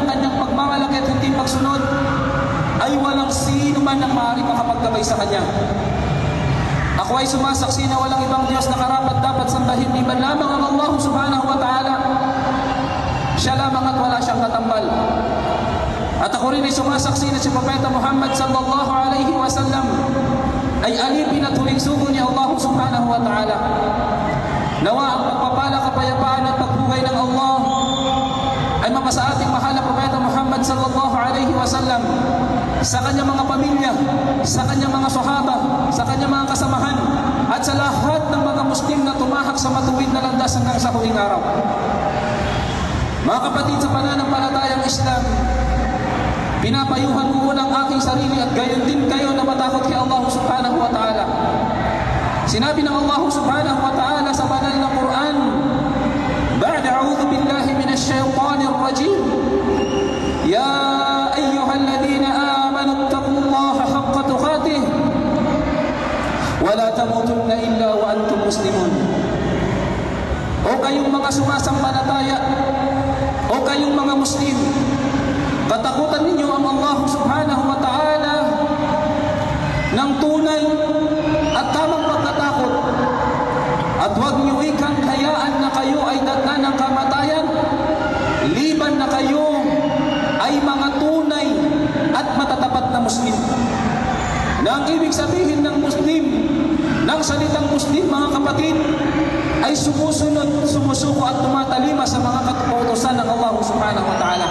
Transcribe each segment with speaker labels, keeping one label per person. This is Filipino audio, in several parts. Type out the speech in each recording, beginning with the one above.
Speaker 1: ng kanyang pagmamalaki at hindi pagsunod, ay walang sino man ang maaaring makapagkabay sa kanya. Ako ay sumasaksi na walang ibang Diyos na karapat dapat sambahin liban lamang ang Allah subhanahu wa ta'ala. Siya lamang at wala siyang katambal. At ako rin ay sumasaksi na si Propeta Muhammad sallallahu alaihi wasallam ay alipin at huling sugo ni Allah subhanahu wa ta'ala. Nawa ang pagpapala, kapayapaan at pagbuhay ng Allah ay mapasa ating mahal na Propeta Muhammad sallallahu alaihi wasallam, sa kanyang mga pamilya, sa kanyang mga sahaba, sa kanyang mga kasamahan, at sa lahat ng mga Muslim na tumahak sa matuwid na landas hanggang sa huling araw. Mga kapatid sa pananampalatayang Islam, pinapayuhan ko ang aking sarili at gayon din kayo na matakot kay Allah subhanahu wa ta'ala. Sinabi ng Allah subhanahu wa ta'ala sa banal na Quran, ba'da a'udhu billahi minash shaytanir rajim, ya ayyuhalladhina amanu taqullaha haqqa tuqatih wa la tamutunna illa wa antum muslimun. O kayong mga sumasampalataya, o kayong mga Muslim, katakutan ninyo ang Allah subhanahu wa ta'ala ng tunay at tamang pagkatakot, at huwag niyo ikang hayaan na kayo ay datnan ng kamatayan liban na kayo ay mga tunay at matatapat na Muslim. Na ang ibig sabihin ng Muslim, ng salitang Muslim, mga kapatid, ay sumusunod, sumusuko at tumatalima sa mga katutusan ng Allah subhanahu wa ta'ala.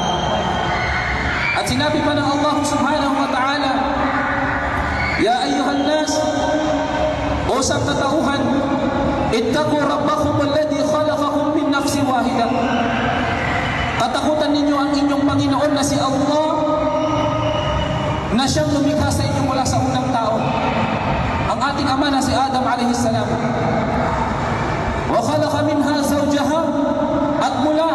Speaker 1: At sinabi pa ng Allah subhanahu wa ta'ala, ya ayyuhan nas, o sa katauhan, ittaqu rabbakum alladhi khalaqakum min nafsin wahida. Katakutan ninyo ang inyong Panginoon na si Allah, na siyang lumikha sa inyo mula sa unang tao, ang ating ama na si Adam alayhi salam. Wa khalaqa minha zawjaha, at mula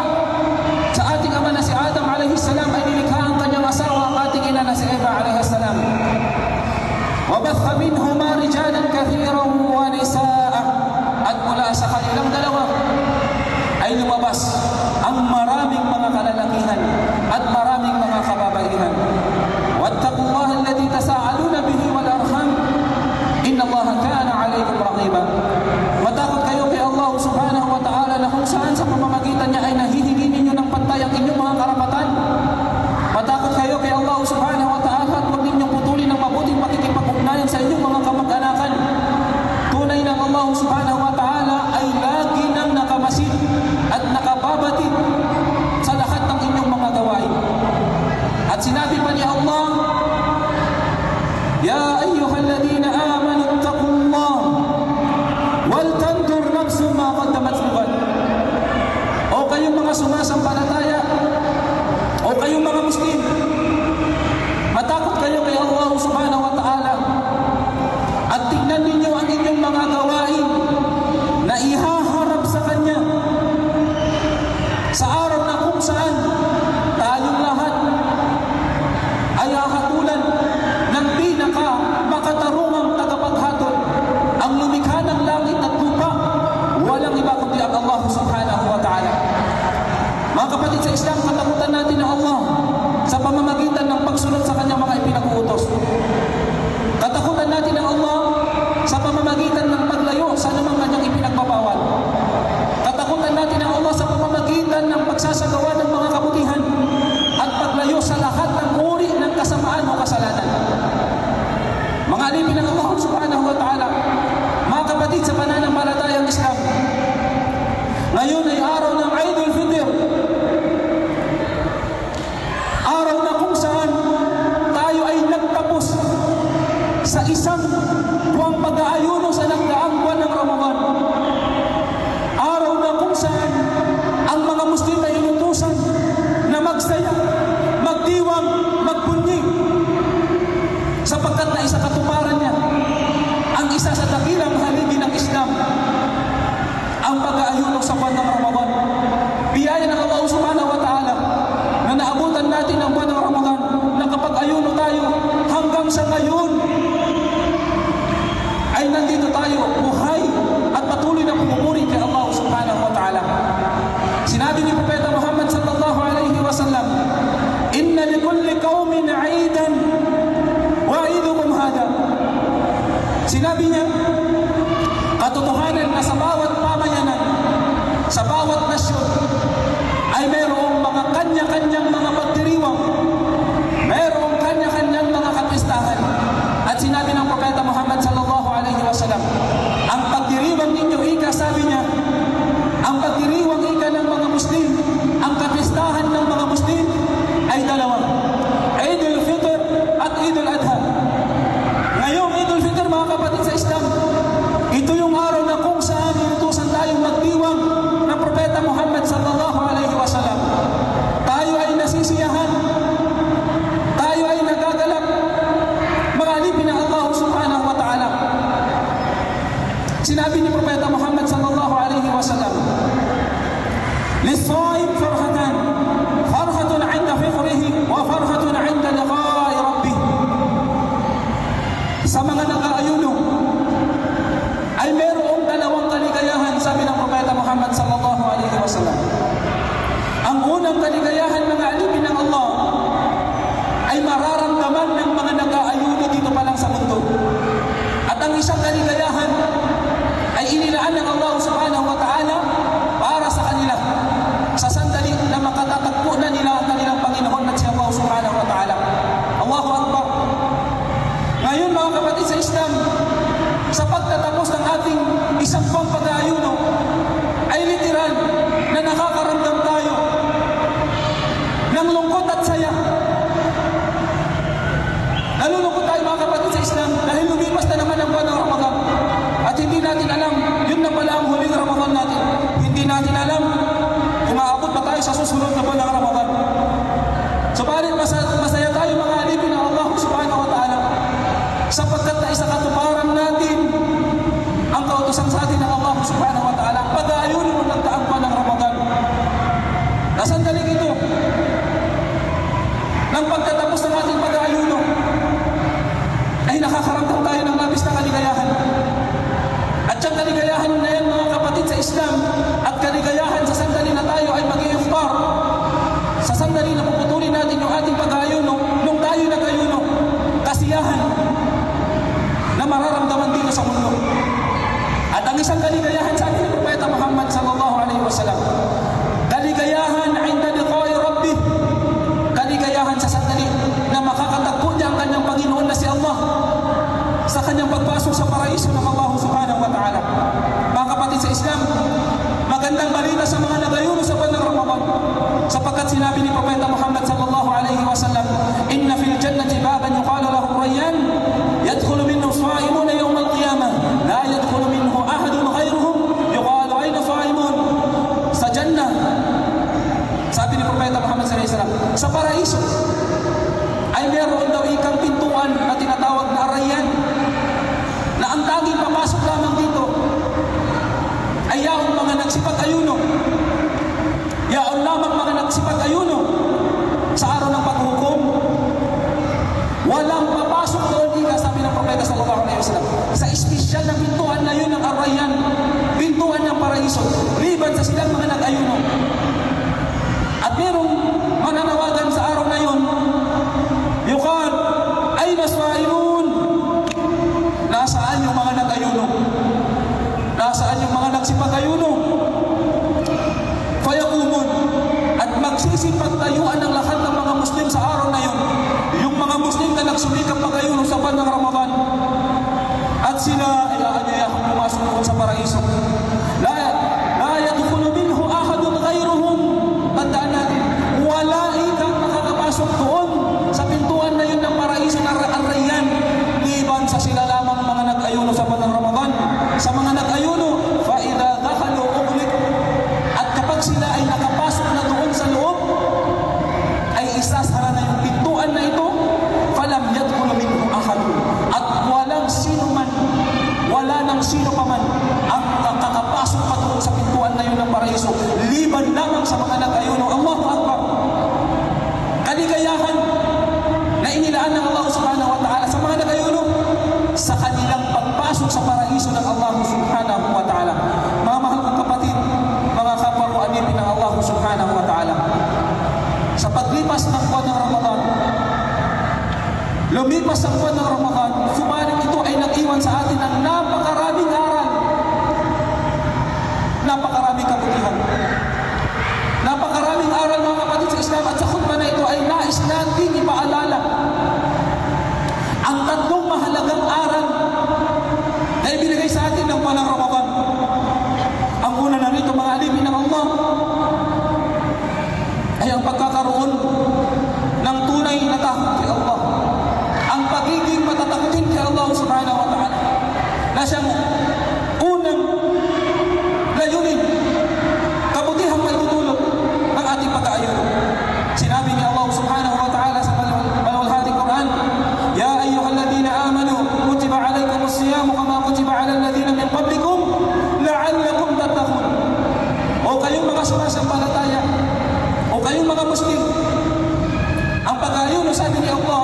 Speaker 1: sa ating ama na si Adam alayhi salam ay nilikha ang kanyang asawa, ang ating ina na si Eva alayhi salam. Wa batha minhuma rijalan kathiran wa nisaa, at mula sa kanilang dalawa ay lumabas ang maraming mga kalalakihan at maraming mga kababaihan. Wattaqullaha alladhi tasaaluna bihi wal arham, innallaha kana alaykum raqiba. Matakot kayo kay Allah subhanahu wa ta'ala na kung saan sa pamamagitan niya ay nahihingi ninyo ng pantay ang inyong mga karapatan. Matakot kayo kay Allah subhanahu wa ta'ala at huwag ninyong putulin ng mabuting pakikipag-ugnayan sa inyong mga kamag-anakan. Tunay ng Allah subhanahu wa ta'ala ay lagi nang nakamasid at nakababatid sa lahat ng inyong mga gawain. At sinabi pa ni Allah, ya ayyuhalladhina amanu taqullah wal tandur nafsun ma qaddamat lighad. O kayong mga sumasampalataya, o kayong mga Muslim, matakot kayo kay Allah subhanahu wa ta'ala at tignan ninyo ang inyong mga gawain na ihaharap sa Kanya sa araw na kung saan tayong lahat ay hahatulan ng pinaka makatarungang tagapaghatol, ang lumikha ng langit at lupa, walang iba kundi ang Allah subhanahu wa ta'ala. Mga kapatid sa Islam, katakutan natin ng Allah sa pamamagitan ng pagsunod sa kanyang mga ipinag-uutos. Katakutan natin ng Allah sa pamamagitan ng paglayo sa anumang kanyang ipinagbabawal. Katakutan natin ng Allah sa pamamagitan ng pagsasagawa ng mga kabutihan at paglayo sa lahat ng uri ng kasamaan o kasalanan. Mga alipin ng Allah subhanahu wa ta'ala, mga kapatid sa pananampalatayang Islam, ngayon ay araw ng Eidul Fitr, araw na kung saan tayo ay nagtapos sa isang buwang pag-aayuno sa nagdaang buwan ng Ramadan. Araw na kung saan ang mga Muslim ay inutusan na magsaya, magdiwang, magbunyig, sapagkat na isa katuparan niya ang isa sa dakilang haligi ng Islam, ang pag-aayuno sa buwan ng Ramadan. Biyaya ng Allah subhanahu wa ta'ala na naabutan natin ang buwan ng Ramadan, na kapag ayuno tayo hanggang sa ngayon ay nandito tayo buhay at patuloy na pumupuri kay Allah subhanahu wa ta'ala. Sinabi ni Propeta Muhammad sallallahu alaihi wasallam, sa pagtatapos ng ating isang buwang pag-aayuno ay literal na nakakaramdam tayo ng lungkot at saya. Nalulungkot tayo mga kapatid sa Islam dahil lumipas na naman ang buwan ng Ramadan at hindi natin alam, yun na pala ang huling Ramadan natin. Hindi natin alam, umaabot pa tayo sa susunod na buwan ng Ramadan. Subalit masaya tayo mga alipin ng Allah subhanahu wa ta'ala sapagkat na isa katuparan natin ang kautusan sa atin ng Allah subhanahu wa ta'ala pag-aayunin ng nagdaang buwan ng Ramadan. Nasandaling ito ng pagtatapos ng ating pag-aayuno ay nakakaramdam tayo ng labis na kaligayahan. At yung kaligayahan na yan mga kapatid sa Islam at kaligayahan sa sandali na tayo ay mag-i-iftar, sa sandali na puputulin natin yung ating pag-aayuno nung tayo nag-ayuno, kasiyahan na mararamdaman dito sa mundo. At ang isang kaligayahan sa atin ng Propeta Muhammad sallallahu alaihi wasallam, kaligayahan inda liqa'i rabbih, kaligayahan sa sandali na makakatagpo niya ang kanyang Panginoon na si Allah sa kanyang pagpasok sa paraiso ng Allah subhanahu wa ta'ala. Mga kapatid sa Islam, magandang balita sa mga nagayuno sa buwan ng Ramadan sapagkat sinabi ni Propeta Muhammad sallallahu alaihi wasallam, inna fil jannati baban yuqalu lahu Rayyan yadkhulu minhu as-sa'imuna yawm al-qiyamah la yadkhulu minhu ahadun ghayruhum yuqalu ayna sa'imun. Sa jannah, sabi ni Propeta Muhammad sallallahu alaihi wasallam, sa paraiso ay meron daw ikang pintuan na tinatawag na Rayyan na ang tanging papasok lamang dito ay yaong mga nagsipag-ayuno. Yaon lamang mga nagsipag-ayuno sa araw ng paghukom. Walang papasok doon, ika, sabi ng Propeta sallallahu alaihi wasallam, sa espesyal na pintuan na yun ng Ar-Rayyan, pintuan ng paraiso, liban sa silang mga nag-ayuno. At merong mananawagan sa araw na yun, yuqal, ayna sa'imun? Nasaan yung mga nag-ayuno? Nasaan yung mga nagsipag-ayuno? Fayaqumun, at magsisipagtayuan ng lahat ng mga Muslim sa araw na yun, yung mga Muslim na nagsumikap pag-ayuno sa buwan ng Ramadan, at sila ay aanyayahang pumasok doon sa paraiso. La yadkhulu minhu ahadun ghayruhum. Tandaan natin, wala ikang makakapasok doon sa pintuan na yun ng paraiso na Ar-Rayyan liban sa sila lamang mga nag-ayuno sa buwan ng Ramadan. Sa mga nag-ayuno, fa idza dakhalu ughliq, at kapag sila ay nakapasok na doon sa loob, ay isasara na yung pintuan na ito, falam yadkhulu minhu ahad, at walang sino man, wala nang sino pa man ang nakakapasok pa doon sa pintuan na yun ng paraiso liban lamang sa mga nag-ayuno. Allahu Akbar. Kaligayahan na inilaan ng Allah subhanahu wa ta'ala sa mga nag-ayuno sa kanilang pagpasok sa paraiso ng Allah subhanahu wa ta'ala. Mga mahal kong kapatid, mga kapwa ko anipin ng Allah subhanahu wa ta'ala, sa paglipas ng buwan ng Ramadan, lumipas ang buwan ng Ramadan, subalit ito ay nag-iwan sa atin ng napakaraming aral, napakaraming kabutihan, napakaraming aral mga kapatid sa Islam. At sa khutbah na ito ay nais nating ipaalala ang tatlong mahalagang aral na ibinigay sa atin ng buwan ng Ramadan. Ang una na rito mga alipin ng Allah ay ang pagkakaroon ng tunay na takot kay Allah, ang pagiging matatakutin kay Allah subhanahu wa ta'ala na siyang unang layunin, kabutihang maitutulog ng ating pag-aayuno. Sinabi ni Allah subhanahu wa ta'ala sa maluwalhating Quran, ya ayyuhalladhina amanu kutiba alaykumus siyamu kama kutiba alal ladhina min qablikum la'allakum tattaqun. O kayong mga sumasampalataya, o kayong mga Muslim, ang pag-aayuno, sabi ni Allah,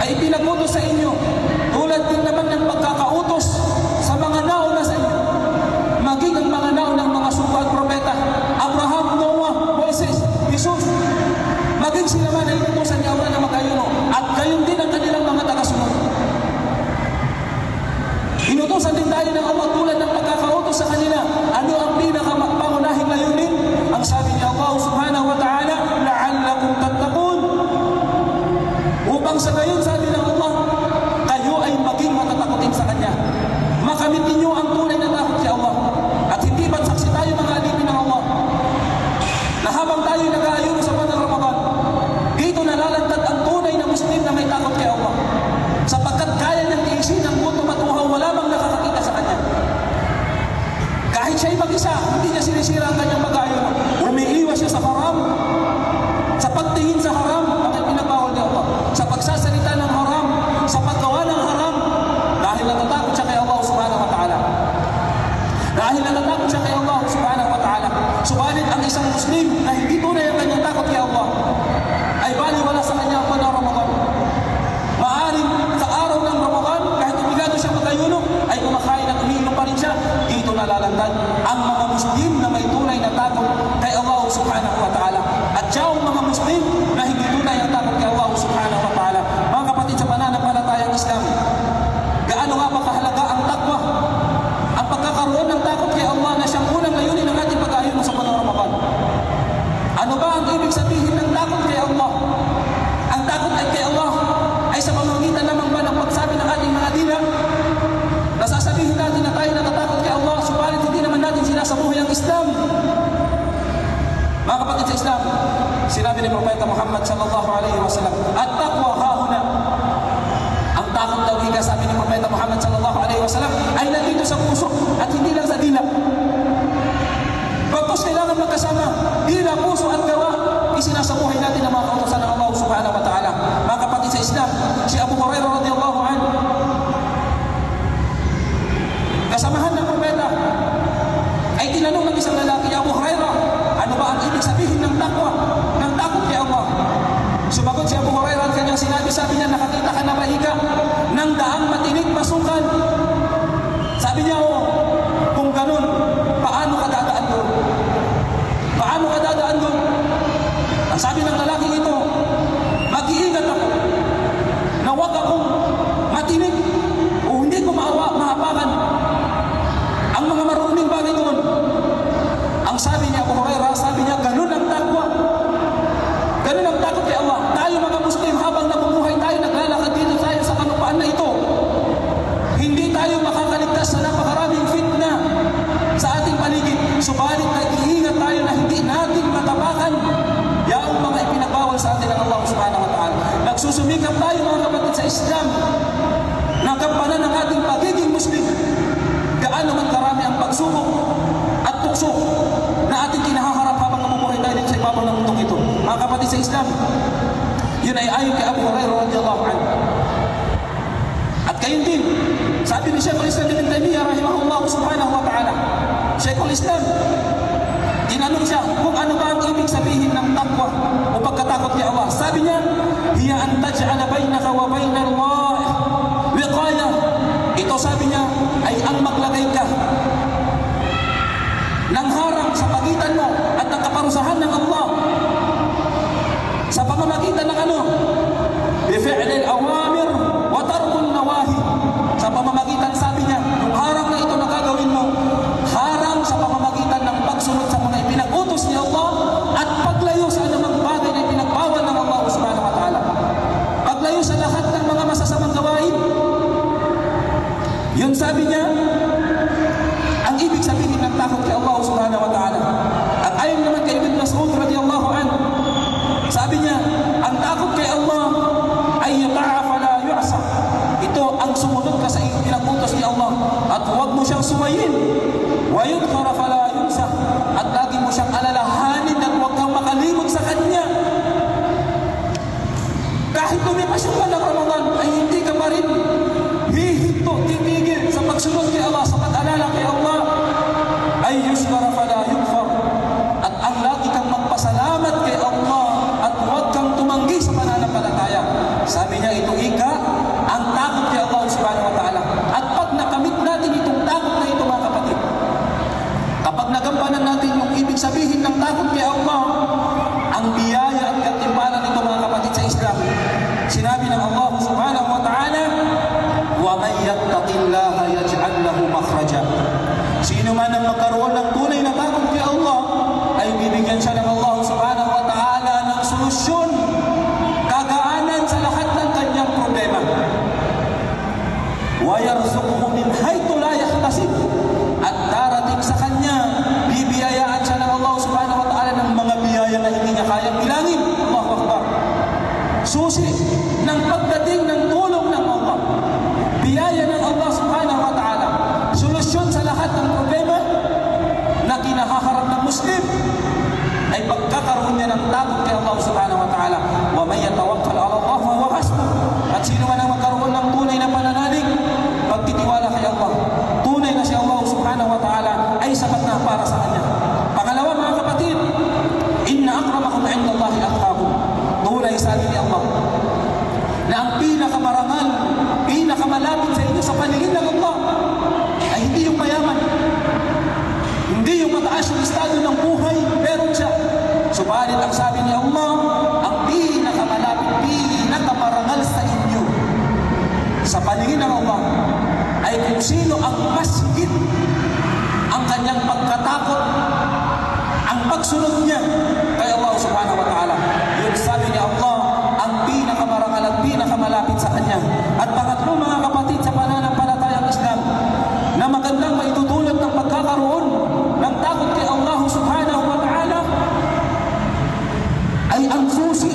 Speaker 1: ay ipinagutos sa inyo tulad din naman ng pagkakautos sa mga nauna sa inyo, maging ang mga naunang mga sumpa at propeta, Abraham, Noah, Moises, Jesus, maging sila man ay inutusan ni Allah na mag-ayuno, at gayon din ang kanilang mga tagasunod. Inutusan din tayo ng Allah tulad ng pagkakautos sa kanila. Ano ang pinakapangunahing layunin? Ang sabi ni Allah subhanahu wa ta'ala, la'allakum tattaqun, upang sa gayon, sabi ng Allah, kayo ay maging matatakutin sa Kanya. ang mga Muslim na hindi tunay ang takot kay Allah subhanahu wa ta'ala. Mga kapatid sa pananampalatayang Islam, gaano nga ba kahalaga ang takwa? Ang pagkakaroon ng takot kay Allah na siyang unang layunin ng ating pag-aayon sa buwan ng Ramadan. Ano ba ang ibig sabihin ng takot kay Allah? Ang takot ay kay Allah ay sa pamamagitan lamang ba ng pagsabi ng ating mga dila? Nasasabihin natin na tayo natatakot kay Allah, subalit hindi naman natin sinasabuhay ang Islam. Mga kapatid sa Islam, sinabi ni Propeta Muhammad sallallahu alaihi wasallam, at-taqwa hahuna. Ang takot daw, higa sabi ni Propeta Muhammad sallallahu alaihi wasallam, ay nandito sa puso at hindi lang sa dila. Pagkos kailangan magkasama, dila, puso at gawa, isinasabuhay natin ang mga kautusan ng Allah subhanahu wa ta'ala. Mga kapatid sa Islam, si Abu Hurairah radhiyallahu anhu, kasamahan ng Propeta, ay tinanong ng isang lalaki, Abu Hurairah, ano ba ang ibig sabihin ng takwa, ng takot kay Allah? Sumagot si Abu Hurairah at kanyang sinabi, sabi niya, nakakita ka na ba higa ng daang matinig pasukan? Sabi niya, oh, kung ganun, paano ka dadaan doon? Paano ka dadaan doon? Ang sabi ng lalaki ito, mag-iingat ako na huwag akong matinig o hindi ko mahapakan ang mga marunong bagay doon. Ang sabi niya, Abu Hurairah, sabi niya, ganun ang takwa. Ganun ang takot kay Allah. Tayo mga Muslim, habang nabubuhay tayo, naglalakad dito tayo sa kanupaan na ito, hindi tayo makakaligtas sa napakaraming fitna sa ating paligid. Subalit nag-iingat tayo na hindi natin matapakan yaong mga ipinagbawal sa atin ng Allah subhanahu wa ta'ala. Nagsusumikap tayo mga kapatid sa Islam na kampanan ng ating pagiging Muslim. Gaano man karami ang pagsubok at tukso na ating kinahaharap habang nabubuhay tayo dito sa ibabaw ng mundong ito. Mga kapatid sa Islam, yun ay ayon kay Abu Hurairah radhiyallahu anhu. At kayon din, sabi ni Shaykhul Islam Ibn Taymiyyah rahimahullah subhanahu wa ta'ala, Shaykhul Islam, tinanong siya kung ano ba ang ibig sabihin ng takwa o pagkatakot kay Allah. Sabi niya, hiya an taj'ala bainaka wa baina Allah wiqaya. Ito, sabi niya, ay ang maglagay ka ng harang sa pagitan mo at ng kaparusahan ng Allah sa pamamagitan ng ano? Bifi'lil awamir wa tarkun nawahi. Sa pamamagitan, sabi niya, yung harang na ito na gagawin mo, harang sa pamamagitan ng pagsunod sa mga ipinag-utos ni Allah at paglayo sa anumang bagay na ipinagbawal ng Allah subhanahu wa ta'ala. Paglayo sa lahat ng mga masasamang gawain. Yun, sabi niya, ang ibig sabihin ng takot kay Allah subhanahu wa ta'ala. At ayon naman kay Ibn Mas'ud radiyallahu anhu, sabi niya, ang takot kay Allah ay yuta'a fala yu'sa. Ito ang sumunod ka sa pinag-utos ni Allah at huwag mo siyang suwayin. Wa yudhkara fala yunsa. At lagi mo siyang alalahanin at huwag kang makalimot sa Kanya. Kahit lumipas yung ng Ramadan ay hindi ka pa rin hihinto, titigil sa pagsunod kay Allah, sa pag-alala kay Allah. Ay yushkara fala yukfar. At ang lagi kang magpasalamat kay Allah at huwag kang tumanggi sa pananampalataya. Sabi niya, ito ika ang takot kay Allah subhanahu wa ta'ala. At pag nakamit natin itong takot na ito, mga kapatid, kapag nagampanan natin yung ibig sabihin ng takot kay Allah, ang biyaya at katimpanan nito, mga kapatid sa Islam, sinabi ng Allah subhanahu wa ta'ala, وَمَنْ يَتَّقِ اللَّهَ يَجْعَلْ لَهُ مَخْرَجًا. Sino man ang magkaroon ng tunay na takot kay Allah, ay bibigyan siya ng Allah subhanahu wa ta'ala ng solusyon, kagaanan sa lahat ng kanyang problema. وَيَرْزُقْهُ مِنْ حَيْثُ لَا يَحْتَسِبُ. At darating sa kanya, bibiyayaan siya ng Allah subhanahu wa ta'ala ng mga biyaya na hindi niya kayang bilangin. Allahu Akbar. Susi ng pagdating ng tulong ng Allah, biyaya ng Allah subhanahu wa ta'ala, solusyon sa lahat ng problema na kinahaharap ng Muslim, ay pagkakaroon niya ng takot kay Allah subhanahu wa ta'ala. Wa may yatawakkal ala Allah wa huwa hasbuh. At sino man ang magkaroon ng tunay na pananalig, pagtitiwala kay Allah, tunay na si Allah subhanahu wa ta'ala ay sapat na para sa kanya. Pangalawa, mga kapatid, inna akramakum indallahi atqakum. Tunay, sabi ni Allah, na ang pinakamarangal, pinakamalapit sa inyo sa paningin ng Allah ay hindi yung mayaman, hindi yung mataas yung estado ng buhay, meron siya. Subalit ang sabi ni Allah, kung sino ang mas higit ang kanyang pagkatakot, ang pagsunod niya kay Allah subhanahu wa ta'ala. Yung sabi ni Allah, ang pinakamarangal at pinakamalapit sa kanya. At pangatlo, mga kapatid, sa pananampalatayang Islam, na magandang maitutulot ng pagkakaroon ng takot kay Allah subhanahu wa ta'ala ay ang susi.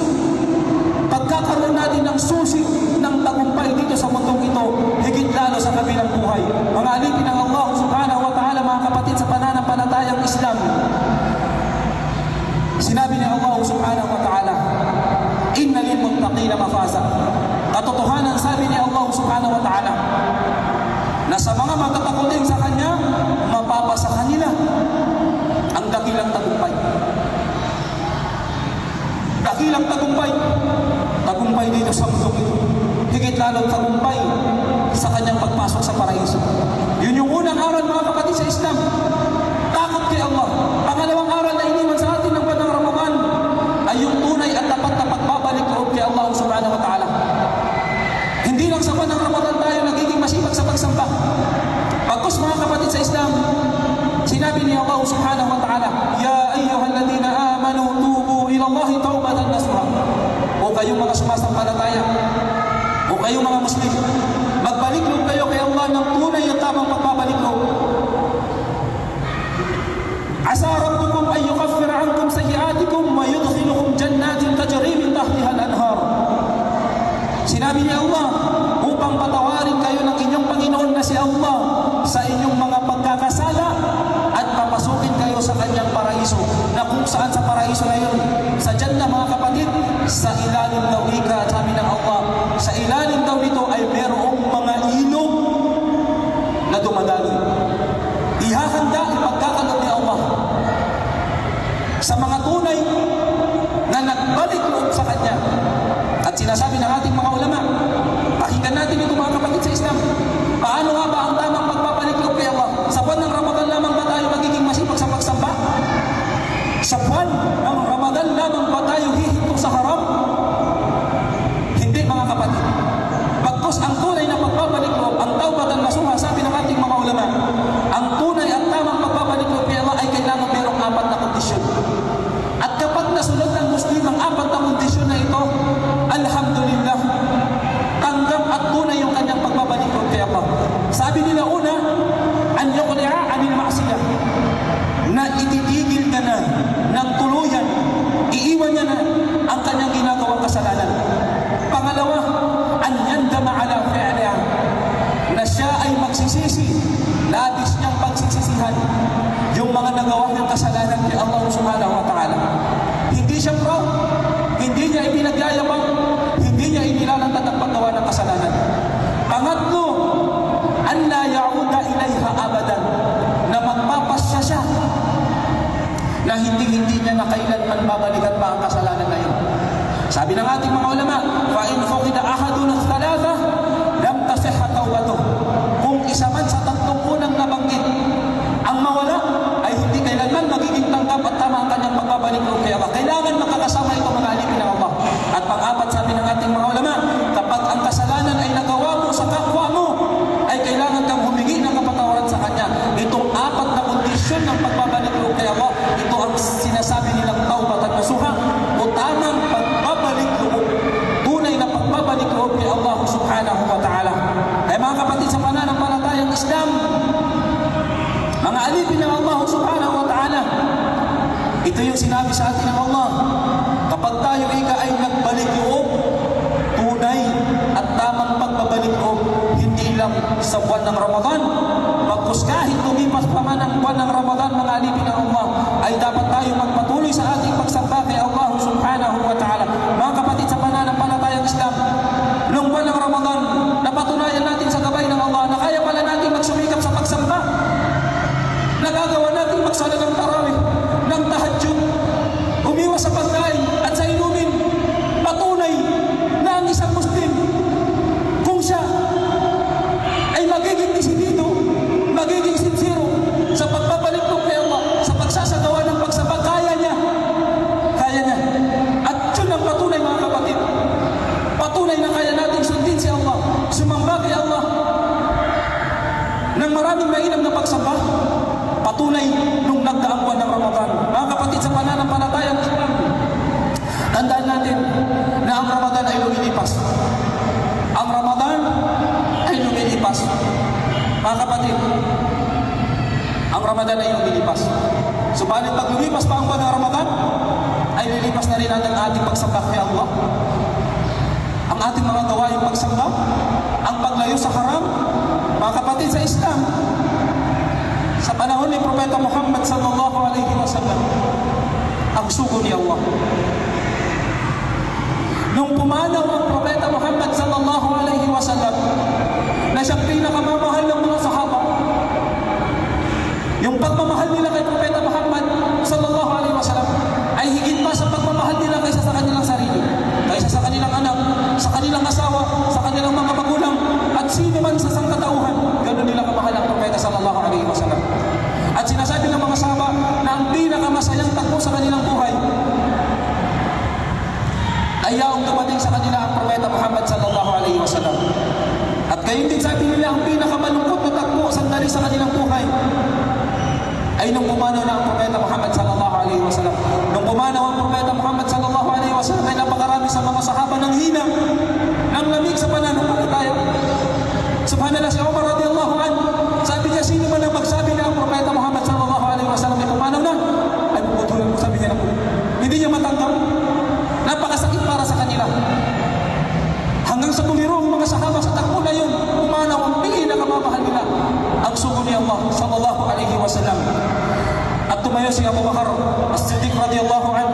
Speaker 1: Pagkakaroon natin ng susi ng tagumpay dito sa mundong ito, higit lalo sa kabilang buhay. Mga alipin ng Allah subhanahu wa ta'ala, mga kapatid, sa pananampalatayang Islam, sinabi ni Allah subhanahu wa ta'ala, inna lil muttaqina mafaza. Katotohanan, sabi ni Allah subhanahu wa ta'ala, na sa mga matatakotin sa Kanya, mapapasa kanila ang dakilang tagumpay. Dakilang tagumpay. Tagumpay dito sa mundong ito. Higit lalong tagumpay sa Kanyang pagpasok sa paraiso. Yun yung unang aral, mga kapatid, sa Islam. Takot kay Allah. Pangalawang aral na iniwan sa atin ng buwan ng Ramadan ay yung tunay at tapat na pagbabalik loob kay Allah subhanahu wa ta'ala. Hindi lang sa buwan ng Ramadan tayo nagiging masipag sa pagsamba. Pagkus, mga kapatid, sa Islam, sinabi ni Allah subhanahu wa ta'ala, ya ayyuhalladhina amanu tubu ila Allahi tawbatan nasuha. O kayong mga sumasampalataya, o kayong mga Muslim, magbalik loob kayo kay Allah ng tunay at tamang pagbabalik loob. Asa rabbukum ay yukaffir ankum sayyiatikum wa yudkhilukum jannatin tajri min tahtiha al-anhar. Sinabi ni Allah, upang patawarin kayo ng inyong Panginoon na si Allah sa inyong mga pagkakasala at papasukin kayo sa Kanyang paraiso. Na kung saan sa paraiso na yun? Sa Jannah, mga kapatid, sa ilalim daw, ika, sabi ng Allah, sa ilalim daw nito ay merong mga ilog na dumadaloy. Ihahanda ipagkakaloob ni Allah sa mga tunay na nagbalik loob sa Kanya. At sinasabi ng ating mga ulama, pakinggan natin ito, mga kapatid, sa Islam. Paano nga ba ang tamang pagbabalik loob kay Allah? Sa buwan ng Ramadan lamang ba tayo magiging masipag sa pagsamba? Sa buwan ng Ramadan lamang ba tayo hihinto sa haram? Hindi, mga kapatid. Pagkos ang tunay na pagbabalik loob, ang tawbatan nasuha, sabi ng ating mga ulama, ang tunay at tamang pagbabalik loob kay Allah ay kailangan mayroong 4 na kondisyon. At kapag nasunod ng Muslim ang 4 na kondisyon na ito, alhamdulillah, tanggap at tunay yung kanyang pagbabalik loob kay Allah. Sabi nila, una, an yuqli'a anil ma'siyah, na ititigil ka na ng tuluyan, iiwan niya na ang kanyang ginagawang kasalanan. Pangalawa, an yandama ala fi'liha, na siya ay magsisisi, labis niyang pagsisisihan yung mga nagawa niyang kasalanan kay Allah subhanahu wa ta'ala. Hindi siya proud, hindi niya ipinagyayabang, hindi niya inilalantad ang paggawa ng kasalanan. Pangatlo, an la ya'uda ilayha abadan, na magpapasya siya na hindi niya na kailanman babalikan pa ang kasalanan na yun. Sabi ng ating mga ulama, fa in fuqida ahadun ath-thalatha lam tasihha tawbatuh. Kung isa man sa tatlong unang nabanggit ang mawala, ay hindi kailanman magiging tangkap at tama ang kanyang pagbabalik loob kay Allah. Kailangan makakasama ito, mga alipin ng Allah. At pang-apat, sabi ng ating mga ulama, kapag ang kasalanan ay nagawa mo sa kapwa mo, ay kailangan kang humingi ng kapatawaran sa Kanya. Itong 4 na kondisyon ng pagbabalik loob kay Allah, ito ang sinasabi nilang tawbatan nasuha, o tamang pagbabalik loob, tunay na pagbabalik loob kay Allah subhanahu wa ta'ala. Ay mga kapatid, sa pananampalatayang Islam, mga alipin ng Allah subhanahu wa ta'ala, ito yung sinabi sa atin ng Allah, kapag tayo ay nagbalik loob, tunay at tamang pagbabalik loob, hindi lang sa buwan ng Ramadan, bagkus kahit lumipas pa man ang buwan ng Ramadan, mga alipin ng Allah, ay dapat tayo magpatuloy sa ating pagsamba kay Allah subhanahu wa ta'ala. Mga kapatid, sa pananampalatayang Islam, noong buwan ng Ramadan, napatunayan natin sa gabay ng Allah na kaya pala natin magsumikap sa pagsamba. Nagagawa natin magsala ng tarawih, ng tahajjud, umiwas sa pagkain at sa inumin. Patunay na ang isang Muslim, kung siya ay magiging disidido, magiging sincero sa pagpapalik loob kay Allah, sa pagsasagawa ng pagsamba, kaya niya. At yun ang patunay, mga kapatid. Patunay na kaya natin sundin si Allah, sumamba kay Allah. maraming mainam na pagsamba, patunay nung nagdaang buwan ng Ramadan. Mga kapatid, sa pananampalatayang Islam, tandaan natin na ang Ramadan ay lumilipas. Ang Ramadan ay lumilipas. Mga kapatid, ang Ramadan ay lumilipas. Subalit pag lumipas pa ang buwan ng Ramadan, ay lilipas na rin ang ating pagsamba kay Allah. Ang ating mga gawaing pagsamba, ang paglayo sa haram. Mga kapatid, sa Islam, sa panahon ni Propeta Muhammad sallallahu alaihi wasallam, ang sugo ni Allah. Nung pumanaw ang Propeta Muhammad sallallahu alaihi wasallam na siyang pinakamamahal ng mga sahaba, yung pagmamahal nila kay Propeta Muhammad sallallahu alaihi wasallam ay higit pa sa pagmamahal nila kaysa sa kanilang sarili, kaysa sa kanilang anak, sa kanilang asawa, sa kanilang mga magulang, at sino man sa sangkatauhan. Ganun nila kamahal ang Propeta sallallahu alaihi wasallam. At sinasabi ng mga sahaba na ang pinakamasayang takbo sa kanilang buhay ay yaong dumating sa kanila ang Propeta Muhammad sallallahu alaihi wasallam. At gayon din sabi nila, ang pinakamalungkot na takbo sandali sa kanilang buhay ay nung pumanaw na ang Propeta Muhammad sallallahu alaihi wasallam. Nung pumanaw ang Propeta Muhammad sallallahu alaihi wasallam ay napakarami sa mga sahaba ng hina, ng lamig sa pananampalataya. Subhanallah, si Umar radiyallahu anhu, sabi niya, sino man ang magsabi na ang Propeta Muhammad sallallahu alaihi wasallam ay pumanaw na, ay puputulin mo, sabi niya na po. Hindi niya matanggap. Napakasakit para sa kanila. Hanggang sa tumiro ang mga sahaba sa takbo na yun, pumanaw ang pinakamamahal nila, ang sugo ni Allah sallallahu alaihi wasallam. At tumayo si Abu Bakar As-Siddiq radiyallahu anhu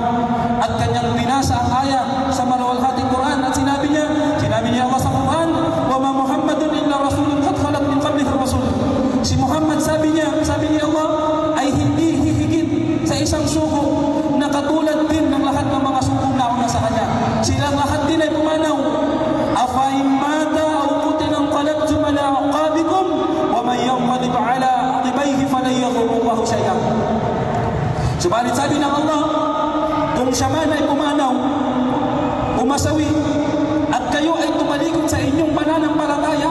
Speaker 1: at kanyang binasa ang aya sa maluwalhating Quran at sinabi niya Allah sa Quran, wa ma Muhammadun illa rasulun qad khalat min qablihi ar-rasul. Si Muhammad, sabi ni Allah, ay hindi hihigit sa isang sugo na katulad din ng lahat ng mga sugong nauna sa kanya. Silang lahat din ay pumanaw. Afa in mata aw qutila qalabtum ala aqabikum wa man yanqalib ala aqibayhi falan yadurruhu shay'an. Subalit sabi ng Allah, kung siya man ay pumanaw, umasawi, at kayo ay tumalikod sa inyong pananampalataya,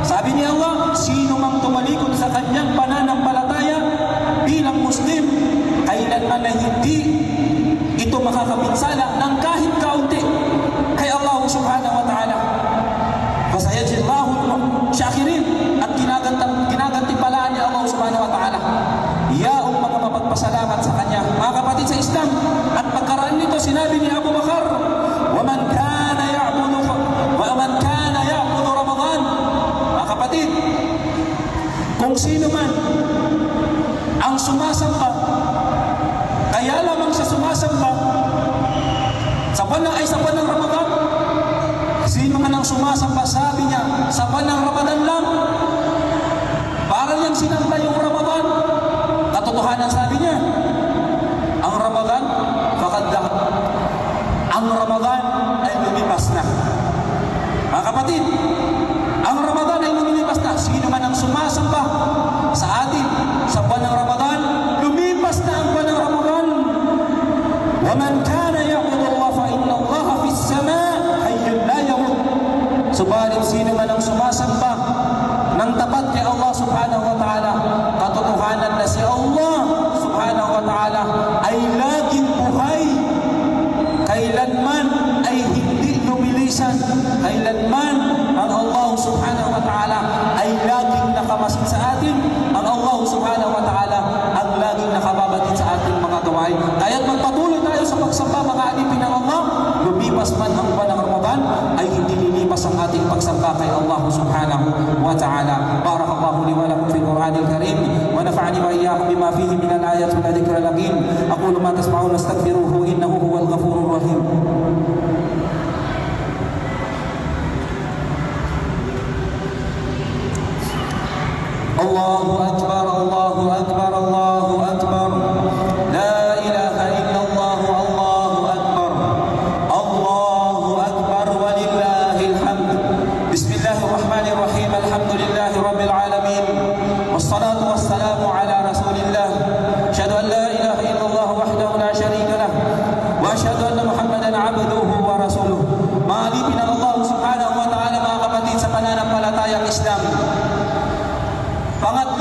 Speaker 1: sabi ni Allah, sino mang tumalikod sa kanyang pananampalataya bilang Muslim, kailanman na hindi ito makakapinsala ng kahit kaunti kay Allah subhanahu wa ta'ala. Fasayajillahu syakirin, at ginagantimpalaan ni Allah subhanahu wa ta'ala yaong mga mapagpasalamat sa kanya. Mga kapatid sa Islam, at pagkaraan nito sinabi ni Abu Bakar, waman kana ya'budu Ramadan. Mga kapatid, kung sino man ang sumasamba, kaya lamang siya sumasamba sa buwan ng Ramadan, sino man ang sumasamba, sabi niya, sa buwan ng Ramadan lang, para niyang sinamba yung Ramadan. Katotohanan, sabi niya, ang Ramadan faqad dhahab. Ang Ramadan ay lumipas na. Mga kapatid, ang Ramadan ay lumilipas na. Sino man ang sumasamba sa atin sa buwan ng Ramadan, lumipas na ang buwan ng Ramadan. Wa man kana ya'budu Allah fa inna Allah fis sama' hayyun la yamut. Subalit sino man ang sumasamba ng tapat kay Allah subhanahu wa ta'ala, katotohanan na si Allah subhanahu wa ta'ala ay laging buhay. Kailanman ay hindi lumilisan. Kailanman ang Allah subhanahu wa ta'ala ay laging nakamasid sa atin. Ang Allah subhanahu wa ta'ala ang laging nakababatid sa ating mga gawain. Kaya't magpatuloy tayo sa pagsamba, mga alipin ng Allah. Lumipas man ang buwan ng Ramadan, ay hindi lilipas ang ating pagsamba kay Allah subhanahu wa ta'ala. Barakallahu li wa lakum fil Qur'anil Karim wa nafa'ani wa iyyakum bima fihi min al-ayati wa dhikril hakim. Aqulu ma tasma'un astaghfiruhu innahu huwal ghafurur rahim. Allahu akbar, Allahu akbar, Allahu akbar. La ilaha illallah, Allahu akbar. Allahu akbar walillahil hamd. Bismillahirrahmanirrahim. Alhamdulillahi rabbil alamin. Wassalatu wassalamu ala Rasulillah. Asyhadu an la ilaha illallah wahdahu la syarika lah wa asyhadu anna Muhammadan abduhu wa rasuluh. Maalipin ang Allah subhanahu wa ta'ala, mga kapatid sa pananampalatayang Islam. Pangatlo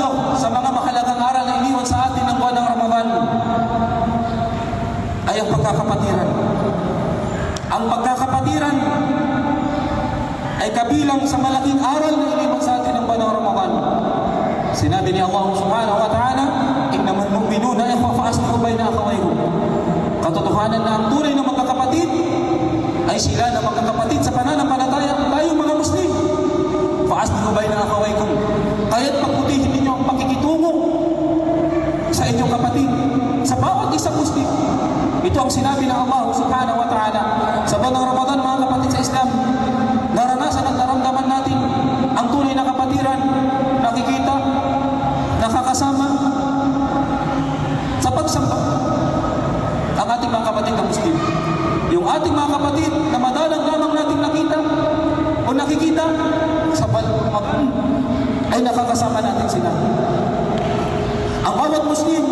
Speaker 1: pagkakapatiran. Ang pagkakapatiran ay kabilang sa malaking aral na iniwan sa atin ng banal Ramadan. Sinabi ni Allah subhanahu wa ta'ala, innamal mu'minuna ikhwa fa aslihu bayna akhawaykum. Katotohanan na ang tunay na magkakapatid ay sila na magkakapatid sa pananampalataya tayong mga Muslim. Fa aslihu bayna akhawaykum. Kaya't pagputihin ninyo ang pakikitungo sa inyong kapatid, sa bawat isang Muslim. Ito ang sinabi ng Allah subhanahu wa ta'ala. Sa banal Ramadan, mga kapatid sa Islam, naranasan at naramdaman natin ang tunay na kapatiran, nakikita, nakakasama sa pagsamba ang ating mga kapatid na Muslim. Yung ating mga kapatid na madalang lamang natin nakita o nakikita sa Ramadan ay nakakasama natin sila. Ang bawat Muslim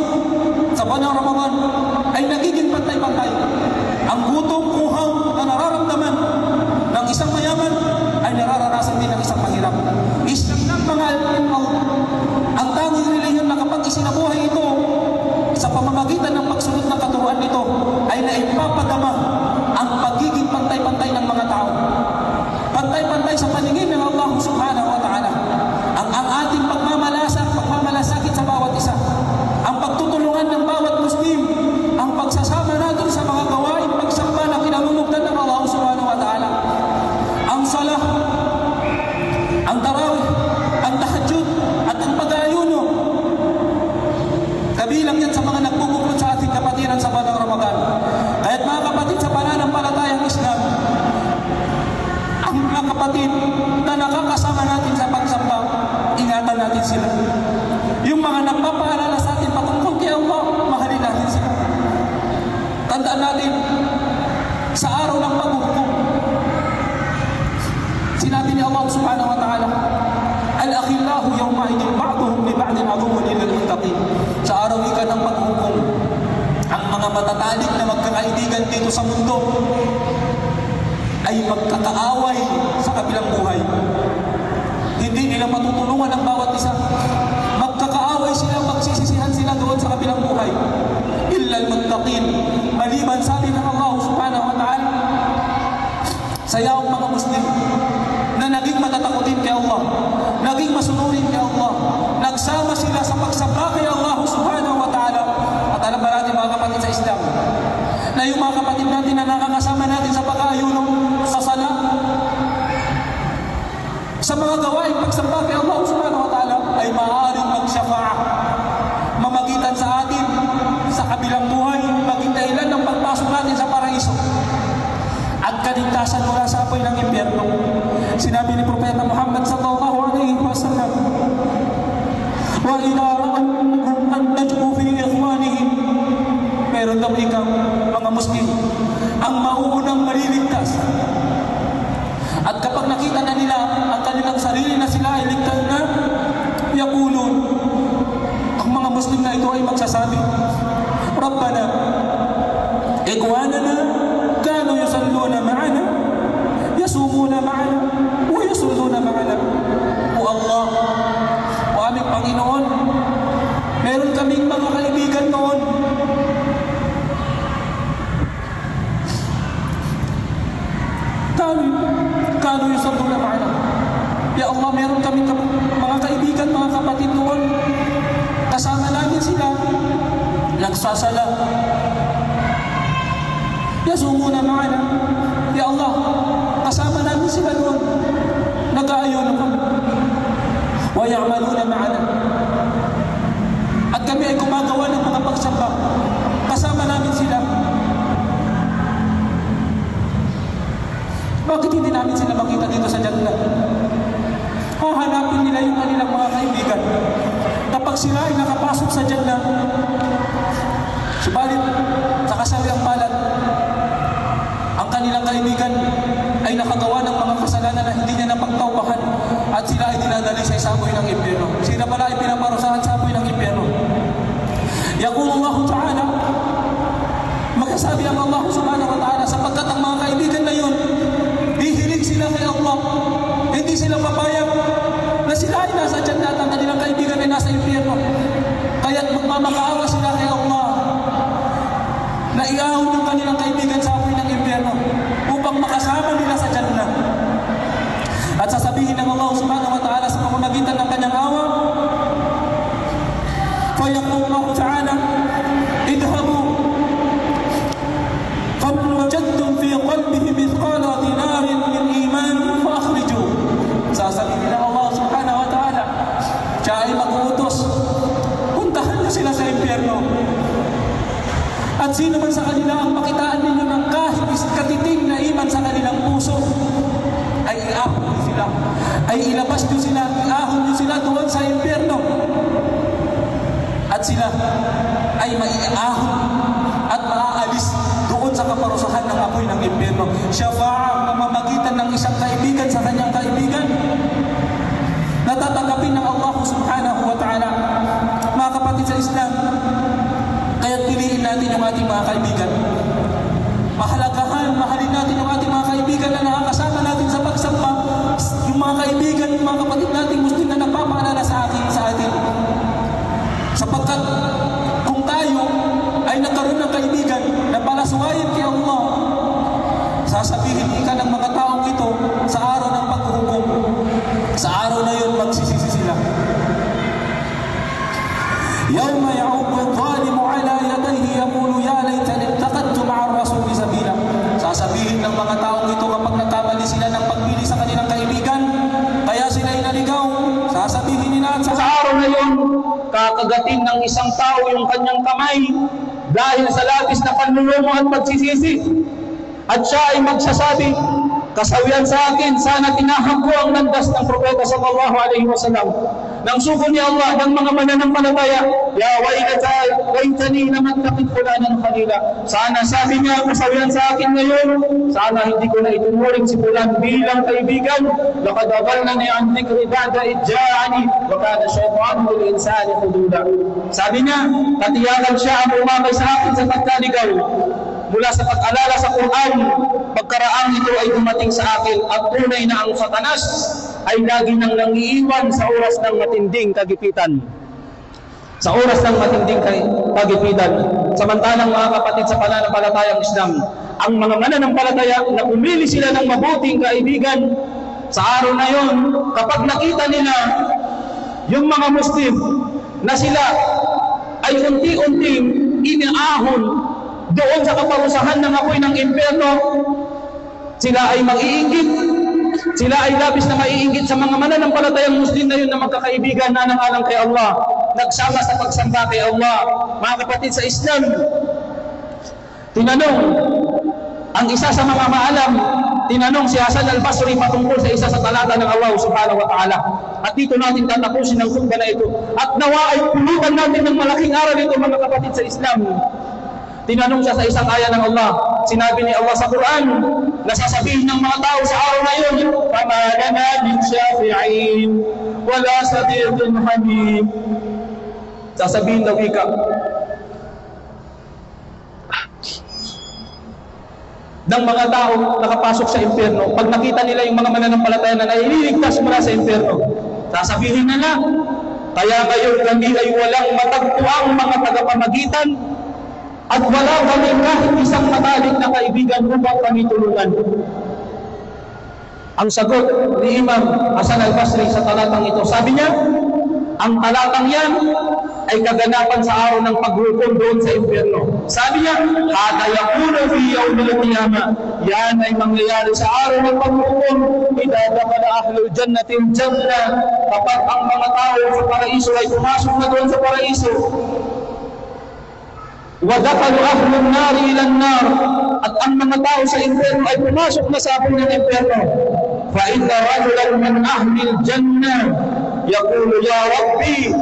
Speaker 1: sa banal Ramadan ay nagiging pantay-pantay. Ang gutom, uhaw na nararamdaman ng isang mayaman ay nararanasan din ng isang mahirap. Islam ng mga Allah. Ang tanging relihiyon na kapag isinabuhay ito sa pamamagitan ng pagsunod na katuruan nito ay naipapadama ang pagiging pantay-pantay ng mga tao. Pantay-pantay sa paningin ng Allah subhanahu wa ta'ala. Ang ating pagmamalasakit sa bawat isa. Ang pagtutulungan ng bawat Muslim. Ang pagsasama natin sa mga gawain pagsamba na kinalulugdan ng Allah subhanahu wa ta'ala. Ang salah, ang tarawih, ang tahajjud, at ang pag-aayuno. Kabilang yan sa mga nagbubuklod sa ating kapatiran sa banal Ramadan. Kaya't mga kapatid sa pananampalatayang Islam, ang mga kapatid na nakakasama natin sa pagsamba, ingatan natin sila. Yung mga nagpapaalala sa atin patungkol kay Allah, mahalin natin sila. Tandaan natin, sa araw ng paghuhukom, sinabi ni Allah subhanahu wa ta'ala, al-akhillahu yawma'idin ba'duhum li ba'din aduwwun lil muttaqin. Sa araw ika ng paghuhukom, ang mga matatalik na magkakaibigan dito sa mundo ay magkakaaway sa kabilang buhay. Hindi nila matutulungan ang bawat isa. Magkakaaway sila, magsisisihan sila doon sa kabilang buhay. Illa al-muttaqin, maliban sabi ng Allah subhanahu wa ta'ala, sayawang mga Muslim na naging matatakutin kay Allah, naging masunurin kay Allah, nagsama sila sa pagsamba kay Allah subhanahu wa ta'ala. At alam ba natin mga kapatid sa Islam, na yung mga kapatid natin na nakakasama natin sa pag-aayuno, sa sala, sa mga gawain pagsamba kay Allah subhanahu wa ta'ala, ay maaaring magsyafa'a, mamagitan sa atin sa kabilang buhay, maging dahilan ng pagpasok natin sa paraiso at kaligtasan mula sa apoy ng impyerno. Sinabi ni Propeta Muhammad sallallahu alaihi wasallam, wa idha ra'annahum an najmu fi ikhwanihim, meron daw ikaw mga Muslim ang mauunang maliligtas. At kapag nakita na nila ang kanilang sarili na sila ay ligtas na, yaqulun, ang mga Muslim na ito ay magsasabi, Rabbana, ikwanana, kanu yusalluna ma'ana, yasumuna ma'ana, wa yasulluna ma'ana. O Allah, o aming Panginoon, meron kaming mga kaibigan noon. Kanu yusalluna ma'ana. Ya Allah, meron kaming mga kaibigan, mga kapatid noon. Kasama namin sila, nagsasala. Yasumuna ma'ana. Ya Allah, kasama namin sila noon. Nag-aayuno kami. Wa ya'maluna ma'ana. At kami ay gumagawa ng mga pagsamba. Kasama namin sila. Bakit hindi namin sila makita dito sa Jannah? Hahanapin nila yung kanilang mga kaibigan. Kapag sila ay nakapasok sa Jannah, subalit sa kasariang palad, ang kanilang kaibigan ay nakagawa ng mga kasalanan na hindi niya napagtaubahan at sila ay dinadali sa isaboy ng impyerno. Sila pala ay pinaparusahan sa apoy ng impyerno. Yaqulu Allah Ta'ala, magsasabi ang Allah subhanahu wa ta'ala, sapagkat ang mga kaibigan na yun, hihilig sila kay Allah. Hindi sila papayag na sila ay nasa Jannah at ang kanilang kaibigan ay nasa impyerno. Kaya't magmamakaawa sila kay Allah na iahon ng kanilang kaibigan ay maiahon at maaalis doon sa kaparusahan ng apoy ng impyerno. Syafa'a, mamamagitan ng isang kaibigan sa kanyang kaibigan, natatanggapin ng Allah subhanahu wa ta'ala. Mga kapatid sa Islam, kaya't piliin natin yung ating mga kaibigan. Mahalin natin yung ating mga kaibigan na nakakasama natin sa pagsamba, yung mga kaibigan, yung mga kapatid natin Muslim na nagpapaalala sa atin. Sapagkat kung tayo ay nagkaroon ng kaibigan na palasuwayin kay Allah, sasabihin ka ng mga taong ito sa araw ng paghuhukom. Sa araw na yun, magsisisi sila. Yawma ya'uddu adh-dhalimu 'ala yadayhi yaqulu ya laytani ittaqadtu ma'a ar-rasuli sabila. Sasabihin ng mga taong ito kapag nagkamali sila ng pagpili sa kanilang kaibigan, kaya sila ay naligaw, sasabihin nila sa araw na yun, kakagatin ng isang tao yung kanyang kamay dahil sa labis na panlulumo at pagsisisi. At siya ay magsasabi, kasawian sa akin, sana tinahak ko ang landas ng propeta sallallahu alaihi wasallam. Nang sugo ni Allah ng mga mananampalataya, ya waitani naman takit fulanan kanila. Sana sabi niya, kasawian sa akin ngayon, sana hindi ko na itunuring si fulan bilang kaibigan. Laqad adallani an dhikri ba'da idja'ani wa kana shaytanu lil insani khududa. Sabi niya, katiyakan siya ang umamay sa akin sa pagkaligaw. Mula sa pag-alala sa Quran, pagkaraang ito ay dumating sa akin at tunay na ang Satanas ay lagi nang nangiiwan sa oras ng matinding kagipitan. Sa oras ng matinding kagipitan. Samantalang mga kapatid sa pananampalatayang Islam, ang mga mananampalataya na pumili sila ng mabuting kaibigan, sa araw na yon, kapag nakita nila yung mga Muslim na sila ay unti-unting iniahon doon sa kaparusahan ng apoy ng impyerno, sila ay mag-iinggit, sila ay labis na maiinggit sa mga mananampalatayang Muslim na yun na magkakaibigan na nangalang kay Allah, nagsama sa pagsamba kay Allah. Mga kapatid sa Islam, tinanong ang isa sa mga maalam, tinanong si Hasan al-Basri patungkol sa isa sa talata ng Allah subhanahu wa ta'ala. At dito natin tatapusin ang khutbah na ito. At nawa ay pulutan natin ng malaking aral ito, mga kapatid sa Islam. Tinanong siya sa isang aya ng Allah. Sinabi ni Allah sa Quran, nasasabihin ng mga tao sa araw na yun, فَمَا لَنَا مِنْ شَافِعِينَ وَلَا صَدِيقٍ حَمِيمٍ. Sasabihin daw ika, ng mga tao nakapasok sa impyerno, pag nakita nila yung mga mananampalataya na nailigtas mula sa impyerno, sasabihin nila, kaya ngayon kami ay walang matagpuang mga tagapamagitan at wala kami kahit isang matalik na kaibigan upang kami tulungan. Ang sagot ni Imam Hasan al-Basri sa talatang ito, sabi niya, ang talatang yan ay kaganapan sa araw ng paghukom doon sa impyerno. Sabi niya, hada yakunu fi yawmil qiyamah, yan ay mangyayari sa araw ng paghukom, idza dakhala ahlul jannati al-jannah, kapag ang mga tao sa paraiso ay pumasok na doon sa paraiso, wa dakhalu ahlun nari ila an-nar, at ang mga tao sa impyerno ay pumasok na sa apoy ng impyerno. Fa inna rajulan min ahli al-jannah yaqulu ya rabbi,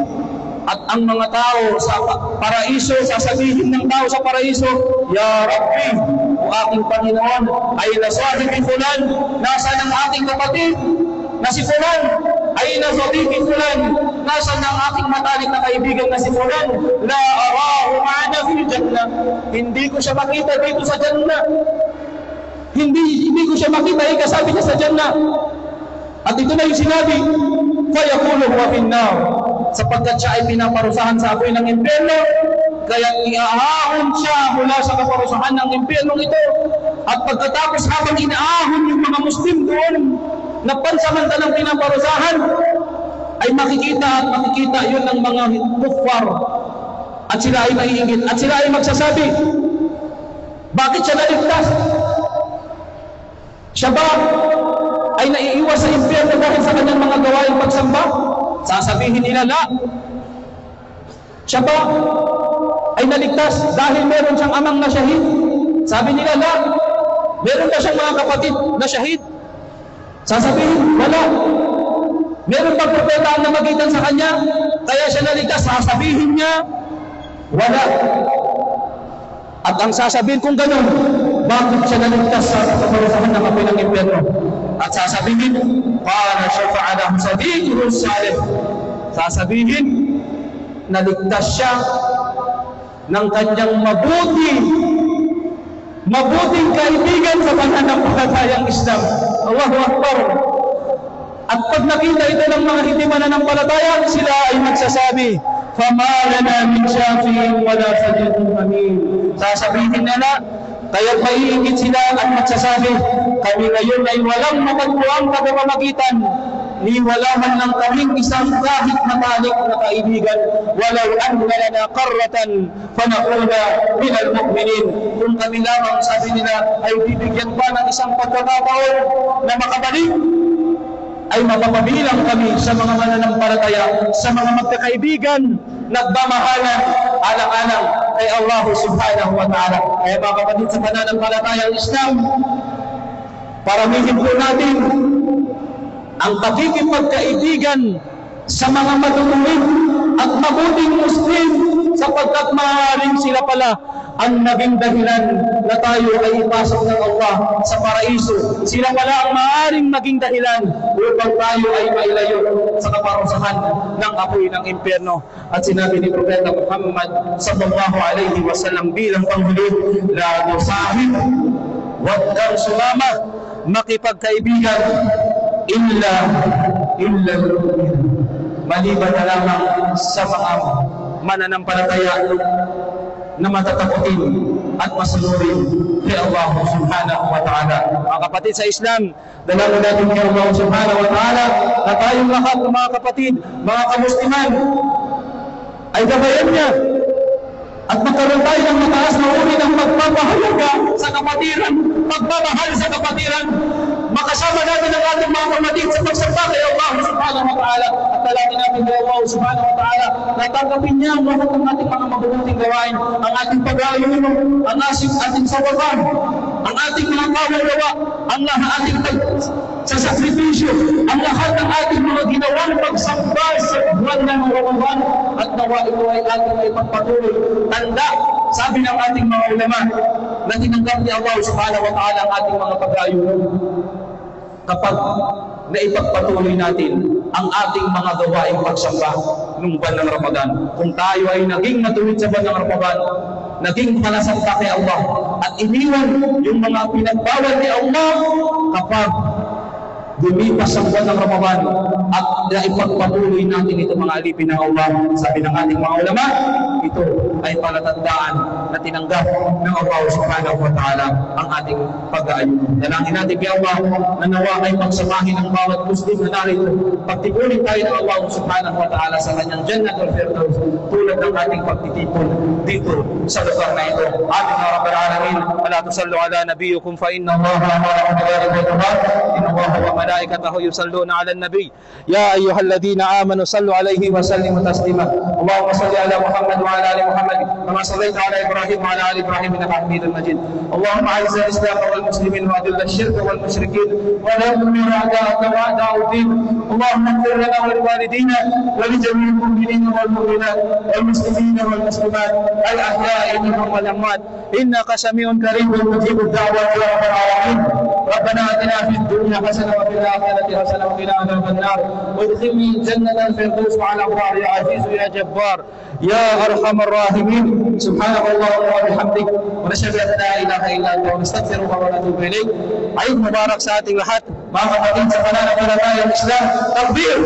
Speaker 1: at ang mga tao sa paraiso, sasabihin ng tao sa paraiso, ya rabbi, o aking Panginoon, ay nasahibi fulan, nasa ng aking kapatid na si fulan, ay nasabiki fulan, nasa ng aking matalik na kaibigan na si fulan, la arahu ma'ana fil jannah, hindi ko siya makita dito sa jannah, hindi ko siya makita, ikasabi niya sa jannah. At ito na yung sinabi, fayaqulu huwa finnar, sapagkat siya ay pinaparusahan sa apoy ng impyerno, kaya iaahon siya mula sa kaparusahan ng impyerno ito. At pagkatapos habang inaahon yung mga Muslim doon na pansamantalang pinaparusahan, ay makikita yun ng mga kuffar, at sila ay maiinggit, at sila ay magsasabi, bakit siya naligtas? Siya ba ay naiiwas sa impyerno dahil sa kanyang mga gawaing pagsamba? Sasabihin nila, la. Siya ba ay naligtas dahil meron siyang amang na syahid? Sabi nila, la. Meron ba siyang mga kapatid na syahid? Sasabihin, wala. Meron ba propeta ang namagitan sa kanya kaya siya naligtas? Sasabihin niya,
Speaker 2: Wala. At ang sasabihin kung gano'n, bakit siya naligtas sa kaparusahan ng apoy ng impyerno? At sasabihin, qala shafa'alahu sabiluhu salih. Sasabihin, naligtas siya ng kanyang mabuting kaibigan sa pananampalatayang Islam. Allahu Akbar. At pag nakita ito ng mga hindi mananampalataya, sila ay magsasabi, فَمَا لَنَا مِنْ شَافِعٍ وَلَا صَدِيقٍ حَمِيمٍ. Sasabihin nila, kaya maiingit sila at magsasabi, kami ngayon ay walang matagpuang pagmamagitan, ni wala man lang kaming isang kahit matalik na kaibigan, walau anna lana qarratan fanakuna minal mu'minin. Kung kami lamang, sabi nila, ay bibigyan pa ng isang pagkakataon na makabalik, ay mapapabilang kami sa mga mananampalataya, sa mga magkakaibigan, nagmamahalan, alang-alang kay Allah subhanahu wa ta'ala. Kaya mga kapatid sa pananampalatayang Islam, paramihin po natin ang pakikipagkaibigan sa mga matutuwid at mabuting Muslim, sapagkat maaaring sila pala ang naging dahilan na tayo ay ipasok ng Allah sa paraiso. Sila wala ang maaaring maging dahilan upang tayo ay mailayo sa kaparusahan ng apoy ng impyerno. At sinabi ni Propeta Muhammad sallallahu alaihi wasallam bilang panghuli, la nusahib wad dar sumama, makipagkaibigan illa maliban na lamang sa mga mananampalataya na matatakutin at masunurin kay Allah subhanahu wa ta'ala. Mga kapatid sa Islam, dalangin natin kay Allah subhanahu wa ta'ala na tayong lahat ng mga kapatid, mga kamusliman, ay gabayan niya at magkaroon tayo ng mataas na uri ng magpapahalaga sa kapatiran, magmamahal sa kapatiran. Makasama natin ang ating mga kapatid sa pagsamba kay Allah subhanahu wa ta'ala, at dalangin natin kay Allah subhanahu wa ta'ala na tanggapin niya ang lahat ng ating mga mabubuting gawain, ang ating pag-aayon, ang ating sawagan, ang ating mga kawagawa, ang lahat ating sa sakripisyo, ang lahat ng ating mga ginawang pagsamba sa buwan ng Ramadan, at nawa ito ay ating ay pagpatuloy. Tanda, sabi ng ating mga ulama, na tinanggap ni Allah subhanahu wa ta'ala ang ating mga pag-aayon kapag naipagpatuloy natin ang ating mga gawaing pagsamba nung buwan ng Ramadan. Kung tayo ay naging natuwid sa buwan ng Ramadan, naging palasanta kay Allah, at iniwan yung mga pinagbawal ni Allah kapag dumipas ang buwan ng Ramadan, at naipagpatuloy natin ito mga alipin ng Allah, sabi ng ating mga ulama, ito ay palatandaan na tinanggap ng Allah subhanahu wa ta'ala ang ating pag-aayon. Dalangin natin kay Allah na nawa ay pagsamahin ng bawat Muslim na narito, pagtipulin tayo ng Allah subhanahu wa ta'ala sa kanyang Jannatul Firdaus, tulad ng ating pagtitipon dito sa lugar na ito. Amin ya Rabbal Alamin. Wala tusallu ala nabiyyukum fa inna Allah wa malaikatahu yusalluna ala nabiy. Ya ayyuhalladhina amanu sallu alaihi wa sallimu taslima. Allahumma salli ala Muhammad wa ala ali Muhammad kama sallaita ala Ibrahim wa ala ali Ibrahim innaka Hamidum Majid. Allahumma a'izz al-islam wal muslimin wa adhill ash-shirka wal mushrikin wa la tu'mir a'da'aka wa a'da'ud-din. Allahumma ighfir lana wa liwalidina wa li jami'il mu'minina wal mu'minat wal muslimina wal muslimat al ahya'i minhum wal amwat innaka sami'un karim mujibud da'wati ya rabbal alamin. ربنا آتنا في الدنيا حسنة وفي الآخرة حسنة وقنا عذاب النار وادخلني جنة الفردوس على الله يا عزيز يا جبار يا أرحم الراحمين. سبحانك اللهم وبحمدك ونشهد أن لا إله إلا أنت ونستغفرك ونتوب إليك. عيد مبارك sa ating lahat, mga kapatid sa pananampalatayang Islam. Takbir!